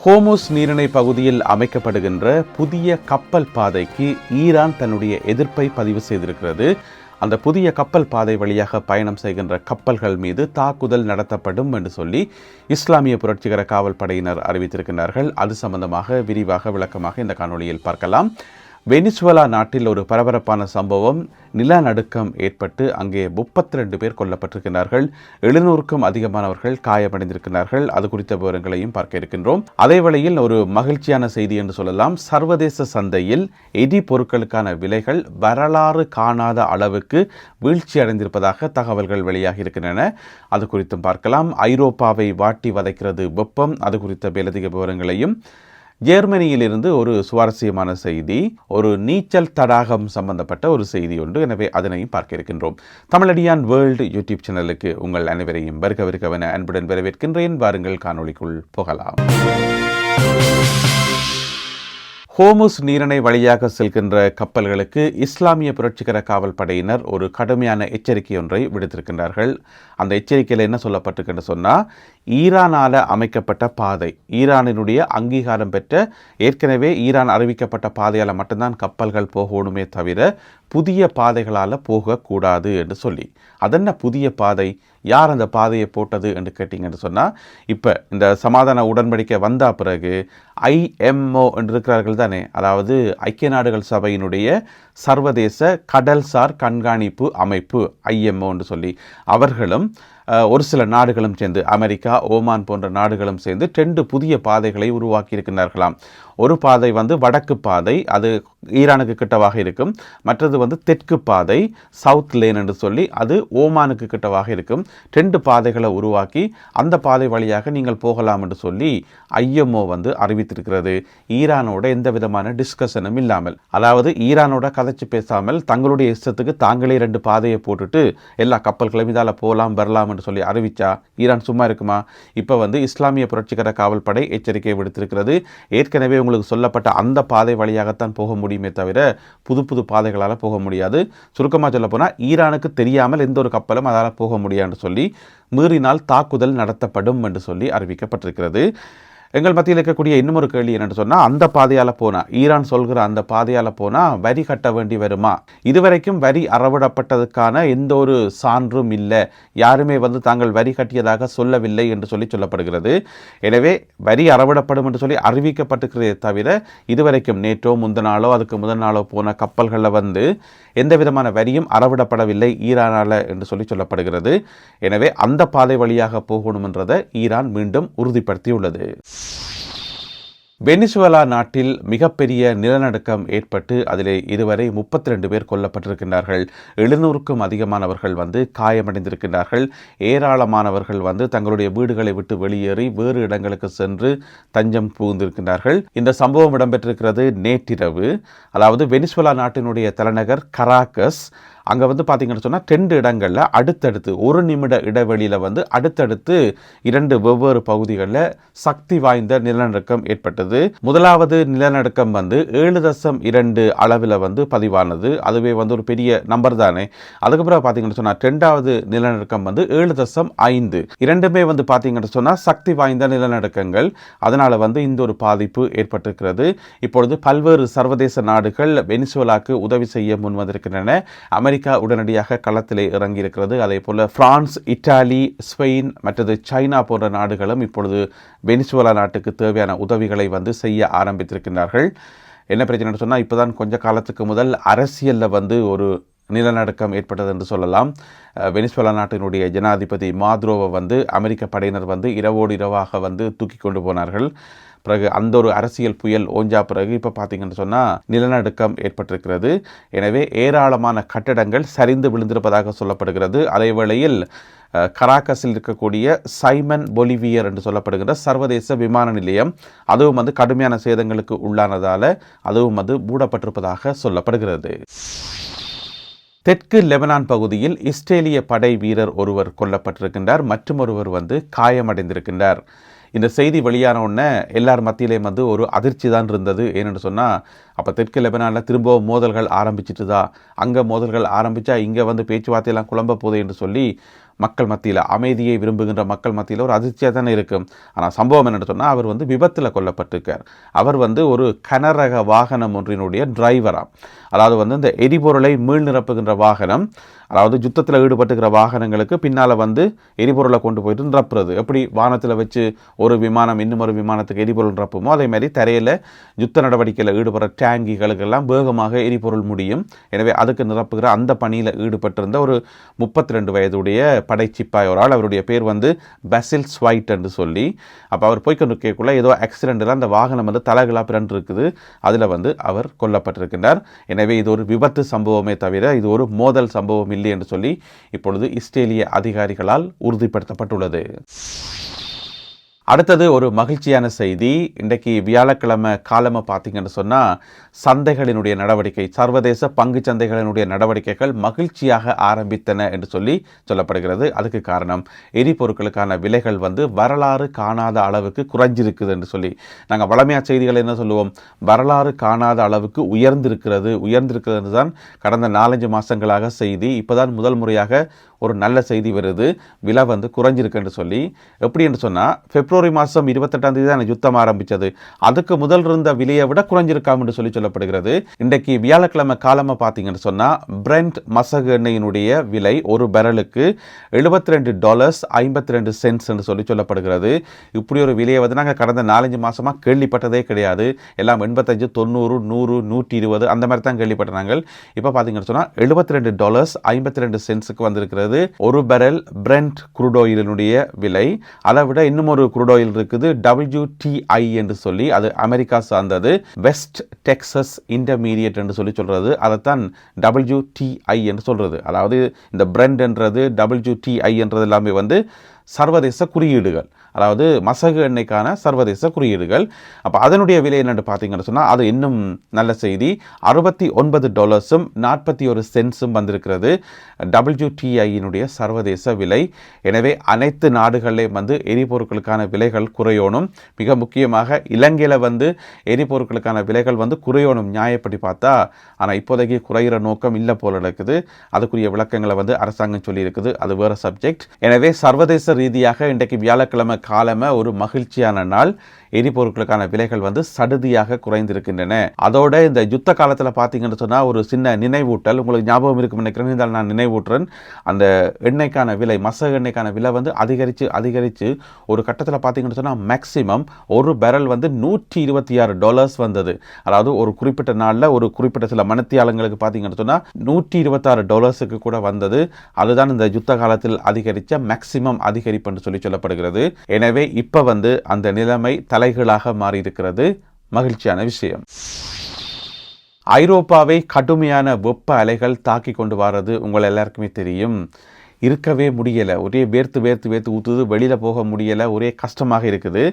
ஹோமுஸ் நீரிணை பகுதியில் அமைக்கப்படுகின்ற புதிய கப்பல் பாதைக்கு ஈரான் தன்னுடைய எதிர்ப்பை பதிவு செய்திருக்கிறது. அந்த புதிய கப்பல் பாதை வழியாக பயணம் செய்கின்ற கப்பல்கள் மீது தாக்குதல் நடத்தப்படும் என்று சொல்லி இஸ்லாமிய புரட்சிகர காவல் படையினர் அறிவித்திருக்கிறார்கள். அது சம்பந்தமாக விரிவாக விளக்கமாக இந்த காணொளியில் பார்க்கலாம். வெனிசுவேலா நாட்டில் ஒரு பரபரப்பான சம்பவம், நிலநடுக்கம் ஏற்பட்டு அங்கே 32 பேர் கொல்லப்பட்டிருக்கிறார்கள். 700க்கும் அதிகமானவர்கள் காயமடைந்திருக்கிறார்கள். அது குறித்த விவரங்களையும் பார்க்க இருக்கின்றோம். அதே வேளையில் ஒரு மகிழ்ச்சியான செய்தி என்று சொல்லலாம். சர்வதேச சந்தையில் எரி பொருட்களுக்கான விலைகள் வரலாறு காணாத அளவுக்கு வீழ்ச்சி அடைந்திருப்பதாக தகவல்கள் வெளியாகி இருக்கின்றன. அது குறித்தும் பார்க்கலாம். ஐரோப்பாவை வாட்டி வதைக்கிறது வெப்பம். அது குறித்த மேலதிக விவரங்களையும், ஜெர்மனியிலிருந்து ஒரு சுவாரஸ்யமான செய்தி, ஒரு நீச்சல் தடாகம் சம்பந்தப்பட்ட ஒரு செய்தி உண்டு. எனவே அதனையும் பார்க்க இருக்கின்றோம். தமிழடியான் வேர்ல்டு யூடியூப் சேனலுக்கு உங்கள் அனைவரையும் வருகவென அன்புடன் வரவேற்கின்றேன். வாருங்கள் காணொளிக்குள் போகலாம். ஹோமுஸ் நீரிணை வழியாக செல்கின்ற கப்பல்களுக்கு இஸ்லாமிய புரட்சிகர காவல் படையினர் ஒரு கடுமையான எச்சரிக்கை ஒன்றை விடுத்திருக்கின்றார்கள். அந்த எச்சரிக்கையில் என்ன சொல்லப்பட்டிருக்குன்னு சொன்னால், ஈரானால் அமைக்கப்பட்ட பாதை, ஈரானினுடைய அங்கீகாரம் பெற்ற, ஏற்கனவே ஈரான் அறிவிக்கப்பட்ட பாதையால் மட்டும்தான் கப்பல்கள் போகணுமே தவிர புதிய பாதைகளால் போகக்கூடாது என்று சொல்லி. அதென்ன புதிய பாதை, யார் அந்த பாதையை போட்டது என்று கேட்டிங்கன்னு சொன்னால், இப்போ இந்த சமாதான உடன்படிக்கை வந்த பிறகு IMO என்று இருக்கிறார்கள் தானே, அதாவது ஐக்கிய நாடுகள் சபையினுடைய சர்வதேச கடல்சார் கண்காணிப்பு அமைப்பு IMO என்று சொல்லி, அவர்களும் ஒரு சில நாடுகளும் சேர்ந்து, அமெரிக்கா, ஓமான் போன்ற நாடுகளும் சேர்ந்து 2 புதிய பாதைகளை உருவாக்கி இருக்கின்றார்களாம். ஒரு பாதை வடக்கு பாதை, அது ஈரானுக்கு கிட்டவாக இருக்கும். மற்றது தெற்கு பாதை, சவுத் லேன் என்று சொல்லி, அது ஓமானுக்கு கிட்டவாக இருக்கும். 2 பாதைகளை உருவாக்கி அந்த பாதை வழியாக நீங்கள் போகலாம் என்று சொல்லி IMO அறிவித்திருக்கிறது. ஈரானோட எந்த விதமான டிஸ்கஷனும் இல்லாமல், அதாவது ஈரானோட கதைச்சு பேசாமல் தங்களுடைய இஷ்டத்துக்கு தாங்களே 2 பாதையை போட்டுட்டு எல்லா கப்பல்களையும் இதால் போகலாம் வரலாம் என்று சொல்லி அறிவிச்சா ஈரான் சும்மா இருக்குமா? இப்போ இஸ்லாமிய புரட்சிகர காவல் படை எச்சரிக்கை விடுத்திருக்கிறது. ஏற்கனவே உங்களுக்கு சொல்லப்பட்ட அந்த பாதை வழியாகத்தான் போக முடியுமே தவிர புது பாதைகளால் போக முடியாது. சுருக்கமாக சொல்ல போனால், ஈரானுக்கு தெரியாமல் எந்த ஒரு கப்பலும் அதால் போக முடியாதுன்னு சொல்லி, மீறினால் தாக்குதல் நடத்தப்படும் என்று சொல்லி அறிவிக்கப்பட்டிருக்கிறது. எங்கள் மத்தியில் இருக்கக்கூடிய இன்னும் ஒரு கேள்வி என்னென்னு சொன்னால், அந்த பாதையால் போனால், ஈரான் சொல்கிற அந்த பாதையால் போனால் வரி கட்ட வேண்டி வருமா? இதுவரைக்கும் வரி அறவிடப்பட்டதுக்கான எந்த ஒரு சான்றும் இல்லை. யாருமே தாங்கள் வரி கட்டியதாக சொல்லவில்லை என்று சொல்லி சொல்லப்படுகிறது. எனவே வரி அறவிடப்படும் என்று சொல்லி அறிவிக்கப்பட்டிருக்கிறதே தவிர இதுவரைக்கும் நேற்றோ முந்தினாலோ அதுக்கு முதல் நாளோ போன கப்பல்களில் எந்த விதமான வரியும் அறவிடப்படவில்லை ஈரானால் என்று சொல்லி சொல்லப்படுகிறது. எனவே அந்த பாதை வழியாக போகணும் என்றதை ஈரான் மீண்டும் உறுதிப்படுத்தியுள்ளது. வெனிசுவேலா நாட்டில் மிகப்பெரிய நிலநடுக்கம் ஏற்பட்டு அதிலே இதுவரை 32 பேர் கொல்லப்பட்டிருக்கின்றார்கள். 700க்கும் அதிகமானவர்கள் காயமடைந்திருக்கின்றார்கள். ஏராளமானவர்கள் தங்களுடைய வீடுகளை விட்டு வெளியேறி வேறு இடங்களுக்கு சென்று தஞ்சம் புகுந்திருக்கின்றார்கள். இந்த சம்பவம் இடம்பெற்றிருக்கிறது நேற்றிரவு. அதாவது வெனிசுவேலா நாட்டினுடைய தலைநகர் கராக்கஸ். அங்கே பார்த்தீங்கன்னு சொன்னால் 2 இடங்களில் அடுத்தடுத்து 1 நிமிட இடைவெளியில் அடுத்தடுத்து 2 வெவ்வேறு பகுதிகளில் சக்தி வாய்ந்த நிலநடுக்கம் ஏற்பட்டது. முதலாவது நிலநடுக்கம் 7.2 அளவில் பதிவானது. அதுவே ஒரு பெரிய நம்பர் தானே. அதுக்கப்புறம் பார்த்தீங்கன்னு சொன்னால் 2வது நிலநடுக்கம் 7.5. இரண்டுமே பார்த்தீங்கன்னு சொன்னால் சக்தி வாய்ந்த நிலநடுக்கங்கள். அதனால் இந்த ஒரு பாதிப்பு ஏற்பட்டிருக்கிறது. இப்பொழுது பல்வேறு சர்வதேச நாடுகள் வெனிசுவேலாக்கு உதவி செய்ய முன் வந்திருக்கின்றன. அமெரிக்கா உடனடியாக களத்திலே இறங்கியிருக்கிறது. அதே போல பிரான்ஸ், இத்தாலி, ஸ்பெயின் மற்றது சைனா போன்ற நாடுகளும் இப்பொழுது வெனிசுவேலா நாட்டுக்கு தேவையான உதவிகளை செய்ய ஆரம்பித்திருக்கிறார்கள். என்ன பிரச்சனை சொன்னால், இப்போதான் கொஞ்ச காலத்துக்கு முதல் அரசியலில் ஒரு நிலநடுக்கம் ஏற்பட்டது என்று சொல்லலாம். வெனிசுவேலா நாட்டினுடைய ஜனாதிபதி மாதுரோவை அமெரிக்க படையினர் இரவோடு இரவாக தூக்கி கொண்டு போனார்கள். பிறகு அந்த ஒரு அரசியல் புயல் ஓஞ்சா பிறகு இப்போ பார்த்தீங்கன்னு சொன்னால் நிலநடுக்கம் ஏற்பட்டிருக்கிறது. எனவே ஏராளமான கட்டடங்கள் சரிந்து விழுந்திருப்பதாக சொல்லப்படுகிறது. அதே வேளையில் கராக்கஸில் இருக்கக்கூடிய சைமன் பொலிவியர் என்று சொல்லப்படுகிற சர்வதேச விமான நிலையம் அதுவும் கடுமையான சேதங்களுக்கு உள்ளானதால் அதுவும் மூடப்பட்டிருப்பதாக சொல்லப்படுகிறது. தெற்கு லெபனான் பகுதியில் இஸ்ரேலிய படை வீரர் ஒருவர் கொல்லப்பட்டிருக்கின்றார். மற்றும் ஒருவர் காயமடைந்திருக்கின்றார். இந்த செய்தி வெளியான உடனே எல்லார் மத்தியிலேயும் ஒரு அதிர்ச்சி தான் இருந்தது. ஏன்னு சொன்னால், அப்போ தெற்கு லெபனானில் திரும்பவும் மோதல்கள் ஆரம்பிச்சிட்டுதா, அங்கே மோதல்கள் ஆரம்பித்தா இங்கே பேச்சுவார்த்தையெல்லாம் குழம்ப போகுது என்று சொல்லி மக்கள் மத்தியில், அமைதியை விரும்புகின்ற மக்கள் மத்தியில் ஒரு அதிர்ச்சியாக தானே இருக்கும். ஆனால் சம்பவம் என்னென்னு சொன்னால், அவர் வந்து விபத்தில் கொல்லப்பட்டிருக்கார். அவர் வந்து ஒரு கனரக வாகனம் ஒன்றினுடைய டிரைவராக, அதாவது வந்து இந்த எரிபொருளை மீள் நிரப்புகின்ற வாகனம், அதாவது யுத்தத்தில் ஈடுபட்டுக்கிற வாகனங்களுக்கு பின்னால் வந்து எரிபொருளை கொண்டு போயிட்டு நிரப்புறது. எப்படி வானத்தில் வச்சு ஒரு விமானம் இன்னும் ஒரு விமானத்துக்கு எரிபொருள் நிரப்புமோ, அதே மாதிரி தரையில் யுத்த நடவடிக்கையில் ஈடுபடுற டேங்கிகளுக்கெல்லாம் வேகமாக எரிபொருள் முடியும். எனவே அதுக்கு நிரப்புகிற அந்த பணியில் ஈடுபட்டிருந்த ஒரு 32 வயதுடைய படைச்சிப்பாய் ஒரு ஆள். அவருடைய பேர் வந்து பசில் ஸ்வைட் என்று சொல்லி. அப்போ அவர் போய்கொண்டிருக்கக்குள்ள ஏதோ ஆக்சிடென்ட்டில் அந்த வாகனம் வந்து தலைகளாக பிறண்டு இருக்குது. அதில் வந்து அவர் கொல்லப்பட்டிருக்கின்றார். எனவே இது ஒரு விபத்து சம்பவமே தவிர இது ஒரு மோதல் சம்பவம் இல்லை என்று சொல்லி இப்பொழுது இஸ்ரேலிய அதிகாரிகளால் உறுதிப்படுத்தப்பட்டுள்ளது. அடுத்தது ஒரு மகிழ்ச்சியான செய்தி. இன்றைக்கு வியாழக்கிழமை காலமாக பார்த்தீங்கன்னு சொன்னால், சந்தைகளினுடைய நடவடிக்கை, சர்வதேச பங்கு சந்தைகளினுடைய நடவடிக்கைகள் மகிழ்ச்சியாக ஆரம்பித்தன என்று சொல்லி சொல்லப்படுகிறது. அதுக்கு காரணம் எரிபொருட்களுக்கான விலைகள் வந்து வரலாறு காணாத அளவுக்கு குறைஞ்சிருக்குது என்று சொல்லி. நாங்கள் வளமையாக செய்திகள் என்ன சொல்லுவோம், வரலாறு காணாத அளவுக்கு உயர்ந்திருக்கிறது தான் கடந்த 4-5 மாதங்களாக செய்தி. இப்போதான் முதல் முறையாக ஒரு நல்ல செய்தி வருது, விலை வந்து குறைஞ்சிருக்கு என்று சொல்லி. எப்படி என்று சொன்னால், பிப்ரவரி மாதம் 28ஆம் தேதி தான் யுத்தம் ஆரம்பித்தது. அதுக்கு முதல் இருந்த விலையை விட குறைஞ்சிருக்காம் என்று சொல்லப்படுகிறது. இன்றைக்கு வியாழக்கிழமை காலமாக பார்த்தீங்கன்னு சொன்னால், பிரெண்ட் மசகு எண்ணெயினுடைய விலை ஒரு பேரலுக்கு $72.52 என்று சொல்லப்படுகிறது. இப்படி ஒரு விலையை வந்து நாங்கள் கடந்த 4-5 மாதமாக கேள்விப்பட்டதே கிடையாது. எல்லாம் 85, 90, 100, 120 அந்த மாதிரி தான் கேள்விப்பட்டாங்க. இப்போ பார்த்தீங்கன்னு சொன்னால் $72.52 வந்திருக்கிறது ஒரு பேரல் பிரெண்ட் குரூட் ஆயிலினுடைய விலை. அதை விட இன்னும் ஒரு குரூட் ஆயில் இருக்குது, WTI என்று சொல்லி. அது அமெரிக்கா சார்ந்தது, வெஸ்ட் டெக்சஸ் இன்டர்மீடியட் என்று சொல்றது. அதைத்தான் WTI என்று சொல்றது. அதாவது இந்த பிரெண்ட் என்றது, WTI என்றது எல்லாமே வந்து சர்வதேச குறியீடுகள், அதாவது மசகு எண்ணெய்க்கான சர்வதேச குறியீடுகள். அப்போ அதனுடைய விலை என்னென்னு பார்த்தீங்கன்னு சொன்னால், அது இன்னும் நல்ல செய்தி, $69.41 வந்திருக்கிறது WTI-னுடைய சர்வதேச விலை. எனவே அனைத்து நாடுகளிலும் வந்து எரிபொருட்களுக்கான விலைகள் குறையணும். மிக முக்கியமாக இலங்கையில் வந்து எரிபொருட்களுக்கான விலைகள் வந்து குறையணும் நியாயப்படி பார்த்தா. ஆனால் இப்போதைக்கு குறைகிற நோக்கம் இல்லை போல இருக்குது. அதுக்குரிய விளக்கங்களை வந்து அரசாங்கம் சொல்லியிருக்குது, அது வேறு சப்ஜெக்ட். எனவே சர்வதேச ரீதியாக இன்றைக்கு வியாழக்கிழமை காலமே ஒரு மகிழ்ச்சியான நாள். எரிபொருட்களுக்கான விலைகள் வந்து சடுதியாக குறைந்திருக்கின்றன. அதோட இந்த யுத்த காலத்தில் பார்த்தீங்கன்னு சொன்னால், ஒரு சின்ன நினைவூட்டல் உங்களுக்கு ஞாபகம் இருக்கும் நினைக்கிறேன், இருந்தாலும் நான் நினைவூட்டுறேன். அந்த எண்ணெய்க்கான விலை, மசகு எண்ணெய்க்கான விலை வந்து அதிகரித்து ஒரு கட்டத்தில் பார்த்தீங்கன்னு சொன்னால் மேக்சிமம் ஒரு பேரல் வந்து $126 வந்தது. அதாவது ஒரு குறிப்பிட்ட நாளில் ஒரு குறிப்பிட்ட சில மணித்தியாலங்களுக்கு பார்த்தீங்கன்னு சொன்னால் $126 கூட வந்தது. அதுதான் இந்த யுத்த காலத்தில் அதிகரித்த மேக்சிமம் அதிகரிப்பு என்று சொல்லப்படுகிறது. எனவே இப்போ வந்து அந்த நிலைமை தலைகளாக மாறியிருக்கிறது. மகிழ்ச்சியான விஷயம். ஐரோப்பாவை கடுமையான வெப்ப அலைகள் தாக்கி கொண்டு வர்றது உங்கள் எல்லாருக்குமே தெரியும். இருக்கவே முடியலை, ஒரே வேர்த்து ஊற்றுது, வெளியில் போக முடியலை, ஒரே கஷ்டமாக இருக்குது.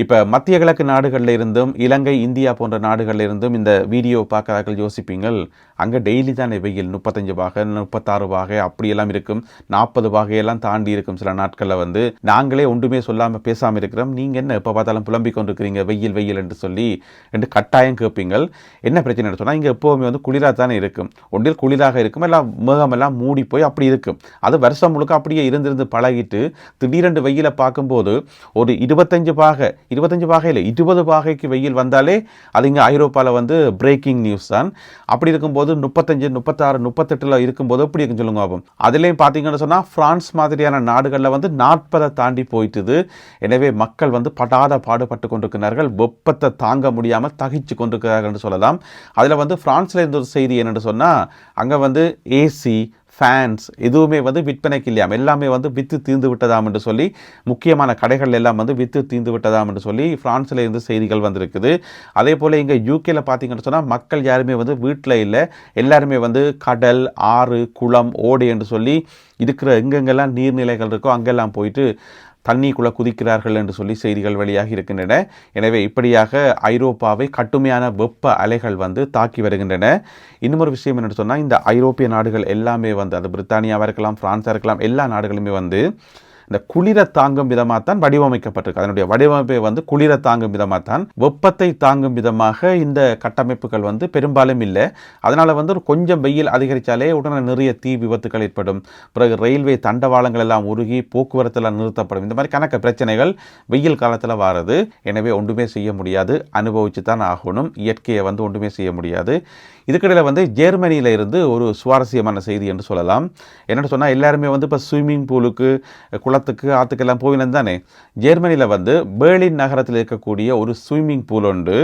இப்போ மத்திய கிழக்கு நாடுகளில் இருந்தும் இலங்கை, இந்தியா போன்ற நாடுகளில் இருந்தும் இந்த வீடியோ பார்க்குறார்கள் யோசிப்பீங்கள், அங்கே டெய்லி தான் வெயில் 35 பாகை 36 பாகை அப்படியெல்லாம் இருக்கும், 40 பாகையெல்லாம் தாண்டி இருக்கும். சில நாட்களில் வந்து நாங்களே ஒன்றுமே சொல்லாமல் பேசாமல் இருக்கிறோம், நீங்கள் என்ன எப்போ பார்த்தாலும் புலம்பிக் கொண்டிருக்கிறீங்க வெயில் என்று சொல்லி என்று கட்டாயம் கேட்பீங்கள். என்ன பிரச்சனை சொன்னால், இங்கே எப்போவுமே வந்து குளிராக தானே இருக்கும். ஒன்றில் குளிராக இருக்கும், எல்லாம் மேகமெல்லாம் மூடி போய் அப்படி இருக்கும். அது வருஷம் முழுக்க அப்படியே இருந்து பழகிட்டு திடீரென்று வெயிலை பார்க்கும்போது ஒரு 25 பாகை இல்லை 20 பாகைக்கு வெயில் வந்தாலே அது இங்கே ஐரோப்பாவில் வந்து பிரேக்கிங் நியூஸ் தான். அப்படி இருக்கும்போது 35, 36, 38 இருக்கும்போது எப்படி இருக்குன்னு சொல்லுங்க பாப்போம். அதுலேயும் பார்த்தீங்கன்னு சொன்னால் பிரான்ஸ் மாதிரியான நாடுகளில் வந்து 40 தாண்டி போயிட்டுது. எனவே மக்கள் வந்து படாத பாடுபட்டு கொண்டிருக்கிறார்கள், வெப்பத்தை தாங்க முடியாமல் தகிச்சு கொண்டிருக்கிறார்கள் என்று சொல்லலாம். அதில் வந்து பிரான்ஸில் இருந்த ஒரு செய்தி என்னென்னு சொன்னால், அங்கே வந்து ஏசி ஃபேன்ஸ் எதுவுமே வந்து விற்பனைக்கு இல்லையாம், எல்லாமே வந்து விற்று தீர்ந்து விட்டதாம் என்று சொல்லி, முக்கியமான கடைகள் எல்லாம் வந்து விற்று தீர்ந்து விட்டதாம் என்று சொல்லி பிரான்ஸில் இருந்து செய்திகள் வந்திருக்குது. அதே போல் இங்கே யூகேல பார்த்தீங்கன்னு சொன்னால், மக்கள் யாருமே வந்து வீட்டில் இல்லை, எல்லாருமே வந்து கடல், ஆறு, குளம், ஓடு என்று சொல்லி இருக்கிற எங்கெங்கெல்லாம் நீர்நிலைகள் இருக்கோ அங்கெல்லாம் போயிட்டு தண்ணிக்குள்ளே குதிக்கிறார்கள் என்று சொல்லி செய்திகள் வெளியாகி இருக்கின்றன. எனவே இப்படியாக ஐரோப்பாவை கடுமையான வெப்ப அலைகள் வந்து தாக்கி வருகின்றன. இன்னொரு விஷயம் என்னென்னு சொன்னால், இந்த ஐரோப்பிய நாடுகள் எல்லாமே வந்து, அது பிரித்தானியாவாக இருக்கலாம், பிரான்ஸாக இருக்கலாம், எல்லா நாடுகளுமே வந்து இந்த குளிர தாங்கும் விதமாக தான் வடிவமைக்கப்பட்டிருக்கு. அதனுடைய வடிவமைப்பை வந்து குளிர தாங்கும் விதமாக தான், வெப்பத்தை தாங்கும் விதமாக இந்த கட்டமைப்புகள் வந்து பெரும்பாலும் இல்லை. அதனால் வந்து ஒரு கொஞ்சம் வெயில் அதிகரித்தாலே உடனே நிறைய தீ விபத்துகள் ஏற்படும். பிறகு ரயில்வே தண்டவாளங்கள் எல்லாம் உருகி போக்குவரத்தில் நிறுத்தப்படும். இந்த மாதிரி கணக்க பிரச்சனைகள் வெயில் காலத்தில் வாரது. எனவே ஒன்றுமே செய்ய முடியாது, அனுபவிச்சு தான் ஆகணும். இயற்கையை வந்து ஒன்றுமே செய்ய முடியாது. இதுக்கிடையில் வந்து ஜெர்மனியில் இருந்து ஒரு சுவாரஸ்யமான செய்தி என்று சொல்லலாம். என்னென்னு சொன்னால், எல்லாருமே வந்து இப்போ ஸ்விம்மிங் பூலுக்கு, குளத்துக்கு, ஆற்றுக்கெல்லாம் போயினு தானே. ஜெர்மனியில் வந்து பெர்லின் நகரத்தில் இருக்கக்கூடிய ஒரு ஸ்விம்மிங் பூல் உண்டு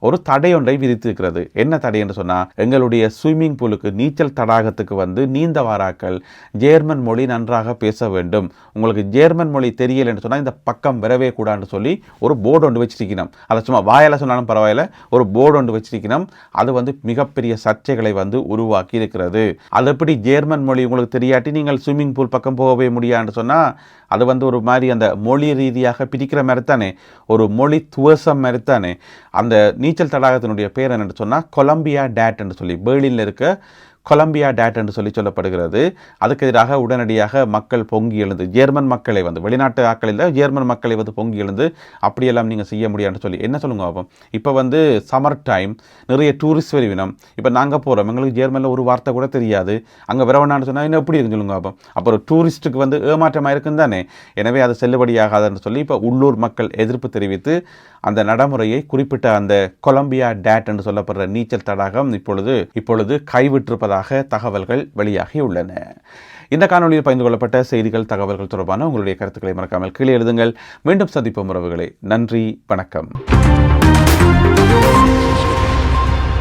ஒரு தடை ஒன்றை விதித்திருக்கிறது. என்ன தடை என்று சொன்னால், எங்களுடைய ஸ்விம்மிங் பூலுக்கு, நீச்சல் தடாகத்துக்கு வந்து நீந்த வாராக்கள் ஜேர்மன் மொழி நன்றாக பேச வேண்டும். உங்களுக்கு ஜேர்மன் மொழி தெரியல என்று சொன்னால் இந்த பக்கம் வரவே கூடாதுன்னு சொல்லி ஒரு போர்டு ஒன்று வச்சிருக்கணும். அதை சும்மா வாயால் சொன்னாலும் பரவாயில்ல, ஒரு போர்டு ஒன்று வச்சிருக்கணும். அது வந்து மிகப்பெரிய சர்ச்சைகளை வந்து உருவாக்கி இருக்கிறது. அது எப்படி ஜேர்மன் மொழி உங்களுக்கு தெரியாட்டி நீங்கள் ஸ்விம்மிங் பூல் பக்கம் போகவே முடியாதுன்னு சொன்னால், அது வந்து ஒரு மாதிரி அந்த மொழி ரீதியாக பிடிக்கிற மாதிரி தானே, ஒரு மொழி துவசம் மாதிரி தானே. அந்த நீச்சல் தடாகத்தினுடைய பேர் என்னென்னு சொன்னால் கொலம்பியா டேட் என்று சொல்லி, பெர்லினில் இருக்க கொலம்பியா டேட் என்று சொல்லப்படுகிறது. அதுக்கு எதிராக உடனடியாக மக்கள் பொங்கி எழுந்து, ஜெர்மன் மக்களை வந்து, வெளிநாட்டு ஆக்களில் ஜெர்மன் மக்களை வந்து பொங்கி எழுந்து, அப்படியெல்லாம் நீங்கள் செய்ய முடியாதுன்னு சொல்லி என்ன சொல்லுங்க ஆகும். இப்போ வந்து சம்மர் டைம், நிறைய டூரிஸ்ட் வருவினம். இப்போ நாங்கள் போகிறோம், எங்களுக்கு ஜெர்மனில் ஒரு வார்த்தை கூட தெரியாது. அங்கே வரவேண்டான்னு சொன்னால் இன்னும் எப்படி இருக்குன்னு சொல்லுங்க ஆகும். அப்புறம் டூரிஸ்ட்டுக்கு வந்து ஏமாற்றமாக இருக்குன்னு தானே. எனவே அது செல்லுபடியாகாதுன்னு சொல்லி இப்போ உள்ளூர் மக்கள் எதிர்ப்பு தெரிவித்து அந்த நடைமுறையை குறிப்பிட்ட அந்த கொலம்பியா டேட் என்று சொல்லப்படுற நீச்சல் தடாகம் இப்பொழுது கைவிட்டிருப்பதாக தகவல்கள் வெளியாகி உள்ளன. இந்த காணொலியில் பகிர்ந்து கொள்ளப்பட்ட செய்திகள், தகவல்கள் தொடர்பான உங்களுடைய கருத்துக்களை மறக்காமல் கீழே எழுதுங்கள். மீண்டும் சந்திப்போம் உறவுகளே. நன்றி, வணக்கம்.